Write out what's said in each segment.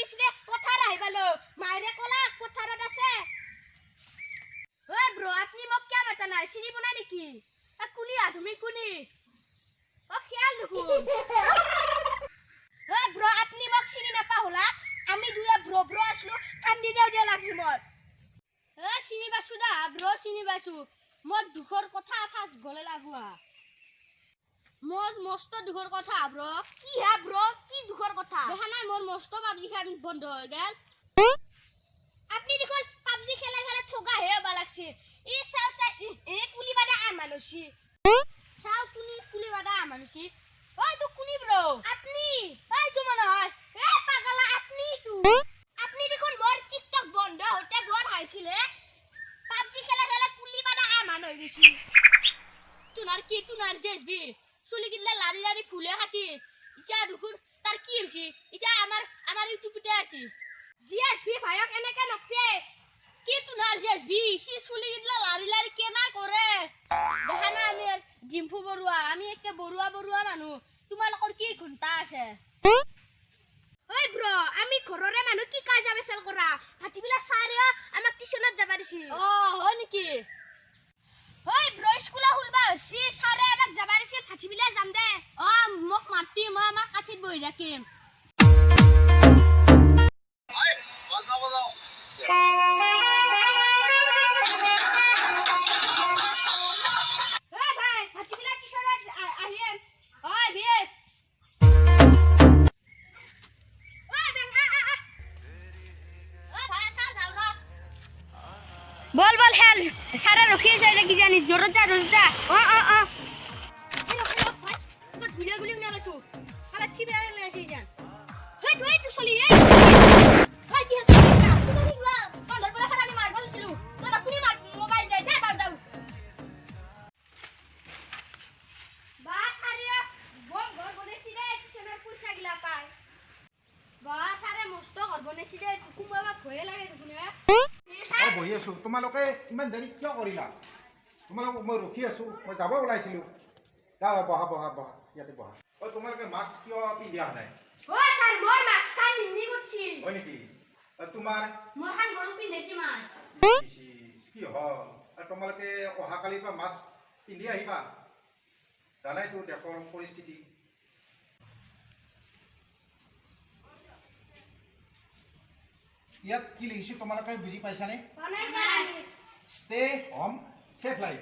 পিছনে পথাৰ আহিবালো মাইৰে কলা পথাৰত আছে ঐ ব্ৰ আপনি মোক কিয় মাতা নাই চিনি বনাই নেকি কুনি তুমি কুনি খেয়াল দেখুন ঐ ব্ৰ আপনি মোক চিনি নাপা হলা আমি দুয়া ব্ৰ আসলো কান্দি দেও লাগছি মোৰ চিনি পাইছো দা ব্ৰ চিনি পাইছো মই দুখৰ কথা ফাঁস গলে লাগোৱা মোর মস্ত দুখর কথা ব্র কি হ্যাঁ ব্র কি দুখর কথা দেখা নাই মোর মস্ত পাবজি খান বন্ধ হয়ে গেল আপনি দেখুন পাবজি খেলা খেলা ঠগা হয়ে বা লাগছে এই সব এ কুলি বাদা মানুষি সাও কুলি বাদা মানুষি ওই তো কুনি ব্র আপনি ওই তো মনে হয় এ পাগলা আপনি দেখুন মোর টিকটক বন্ধ হতে বড় হইছিলে পাবজি খেলা খেলা কুলি বাদা মান হয়ে গেছি তুনার জেসবি চুলি কিনলে লারি ফুলে খাসি ইটা দুখুর তার কি হইছি ইটা আমার ইউটিউবতে আছি জিএসবি ভাইক এনেকে নকপে কি তুনার জিএসবি সি চুলি কিনলে লারি কেনা করে দেখা না আমি জিম্ফু বৰুৱা আমি একে বৰুৱা মানুহ তোমালোকৰ কি ঘন্টা আছে ওই ব্ৰ আমি ঘৰৰে মানুহ কি কাজ আবেচাল কৰা হাতিবিলা সাৰিয়া আমাক টিউশনত যাবা দিছি হয় নেকি ওই ব্ৰ স্কুলা খুলবা হছি সাৰে আমাক যাবা দিছি ফাটিবিলা যাম দে মোক মাতি মই আমাক কাঠিত বহি ৰাখিম ভাই ফাটিবিলা টিউশনত আহিম ওই বিয়ে বল হেল সারা রখি আছে কি জানি জোরত যা গুলি না বাসু আবার কি বেয়া লাগছে জান হেই তুই চলি কই কি হচ্ছে না তুমি নিবা বন্ধর পয়সা খারাপ আমি মার বলছিল তো আপনি মার মোবাইল দে যা দাও বাস আরে ঘর বনেছি রে টিউশনের পয়সা গিলা পায় বাস আরে মস্ত ঘর বনেছি রে কুকুমবা ভয় লাগে তুমি বহি আছো তোমালোকে ইমান দেৰি কিয় কৰিলা তোমালোকক মই ৰখি আছো মই যাব ওলাইছিলো বহা ইয়াতে বহা তোমালোকে মাস্ক কিয় পিন্ধা নাই স্যার মোর মাস্ক খান নিনি করছি হয় নেকি তোমাৰ মোৰ খান গৰু পিন্ধেছি মা কি হল আৰু তোমালোকে অহাকালিৰ পৰা মাস্ক পিন্ধি আহিবা জানাইতো দেশৰ পৰিস্থিতি ইয়াত কি লিখিছো তোমালোকে বুজি পাইছানে ষ্টে হোম সেফ লাইফ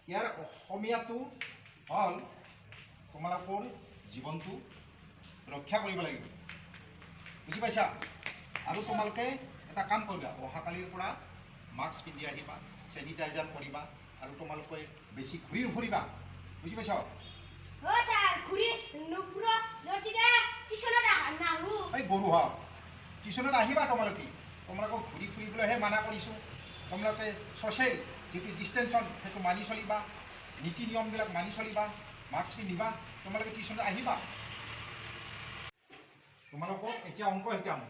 ইয়াৰ অসমীয়াটো হল তোমালোকৰ জীৱনটো ৰক্ষা কৰিব লাগিব বুজি পাইছা আৰু তোমালোকে এটা কাম কৰিবা অহাকালিৰ পৰা মাস্ক পিন্ধি আহিবা চেনিটাইজাৰ কৰিবা আৰু তোমালোকে বেছি ঘূৰি নুফুৰিবা বুজি পাইছা স্যাৰ ঘুৰি নুপুৰ যদি টিউশনত নাহু এই গৰু হ টিউশনত আহিবা তোমালোকক ঘূৰি ফুৰিবলৈহে মানা কৰিছোঁ তোমালোকে ছ'চিয়েল যিটো ডিষ্টেঞ্চন সেইটো মানি চলিবা নীতি নিয়মবিলাক মানি চলিবা মাস্ক পিন্ধিবা তোমালোকে টিউশনত আহিবা তোমালোকক এতিয়া অংক শিকাম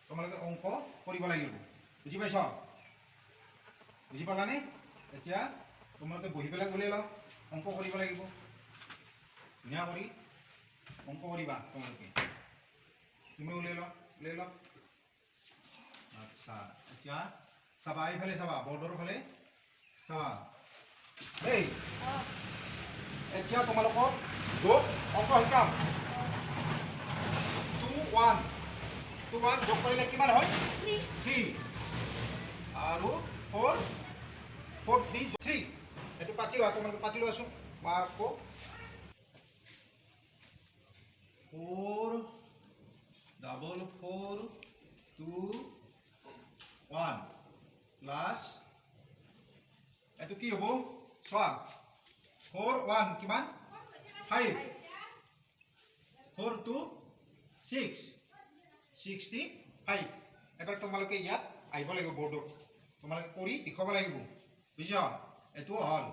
তোমালোকে অংক কৰিব লাগিব বুজি পাইছ বুজি পালানে এতিয়া তোমালোকে বহি পেলাই ওলাই লওক অংক কৰিব লাগিব ধুনীয়া কৰি অংক কৰিবা তোমালোকে তুমি ওলাই লওক আচ্ছা এতিয়া চাবা এইফালে চাবা বৰ্ডৰ ফালে চাবা দেই এতিয়া তোমালোকক যোগ অংক শিকাম 2 1 যোগ কৰিলে কিমান হয় 3 আৰু 4 3 এইটো পাতি লোৱা তোমালোকে পাতি লোৱাচোন মই আকৌ 4 4 4 2 1 প্লাস এটো কি হ'ব চোৱা 4 1 কিমান 5 4 2 6 65 এবাৰ তোমালোকে ইয়াত আহিব লাগিব বৰ্ডত তোমালোকে কৰি দেখাব লাগিব বুজিছা এটো হল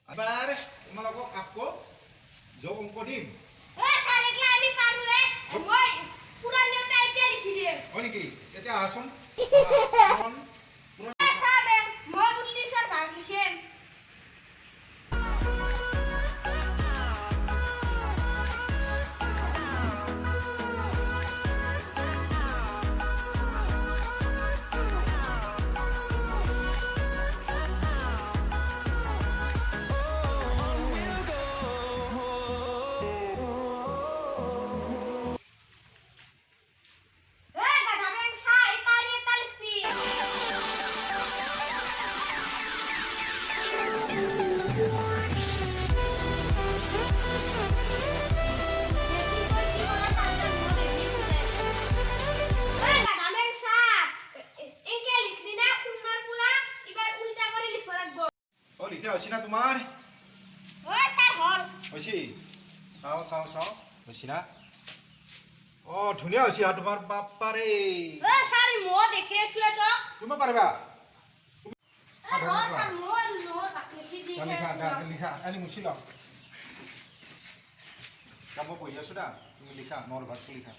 এবাৰ তোমালোকক আকৌ যোগ অংক দিম স্যার এগলা আমি পারু মই পুরা নিয়মটা এতিয়া লিখি দিম হয় নেকি এতিয়া আহচোন সাবেন মই 19 ভাগ লিখেন পৰীক্ষা হৈছে না তোমাৰ অ' ছাৰ হ'ল। হৈছে চাওঁ হৈছে না ধুনীয়া হৈছে আৰু তোমাৰ বাপ্পাৰে অ' ছাৰ মই দেখি আছোঁ তো। তুমি পাৰিবা অ' ছাৰ মই লিখি দি লিখা আনি মুচি লওঁ মই পঢ়ি আছোঁ দা তুমি লিখা মোৰ ভাতটো লিখা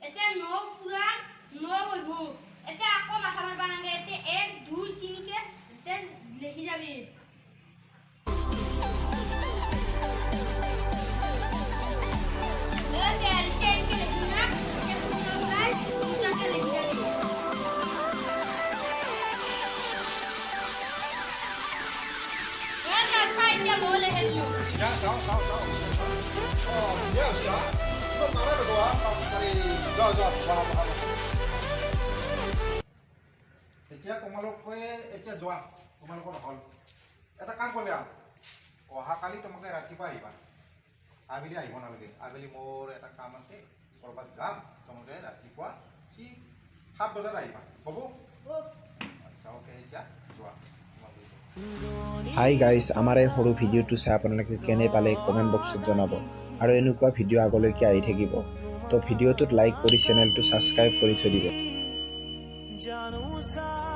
এতিয়া ন পুৰা ন বহিব এতিয়া আকৌ মাথা মাৰিব নালাগে এতিয়া 1 2 3 কে এতিয়া লিখি যাবি এতিয়া তোমালোকে এতিয়া যোৱা তোমালোকৰ হ'ল এটা কাম কৰিলে অহাকালি তোমালোকে ৰাতিপুৱা আহিবা আবেলি আহিব নালাগে আবেলি মোৰ এটা কাম আছে ক'ৰবাত যাম তোমালোকে ৰাতিপুৱা ঠিক 7 বজাত আহিবা হ'ব আচ্ছা অ'কে এতিয়া যোৱা হাই গাইজ আমাৰ এই সৰু ভিডিঅ'টো চাই আপোনালোকে কেনে পালে কমেণ্ট বক্সত জনাব আৰু এনেকুৱা ভিডিঅ' আগলৈকে আহি থাকিব তো ভিডিঅ'টোত লাইক কৰি চেনেলটো ছাবস্ক্ৰাইব কৰি থৈ দিব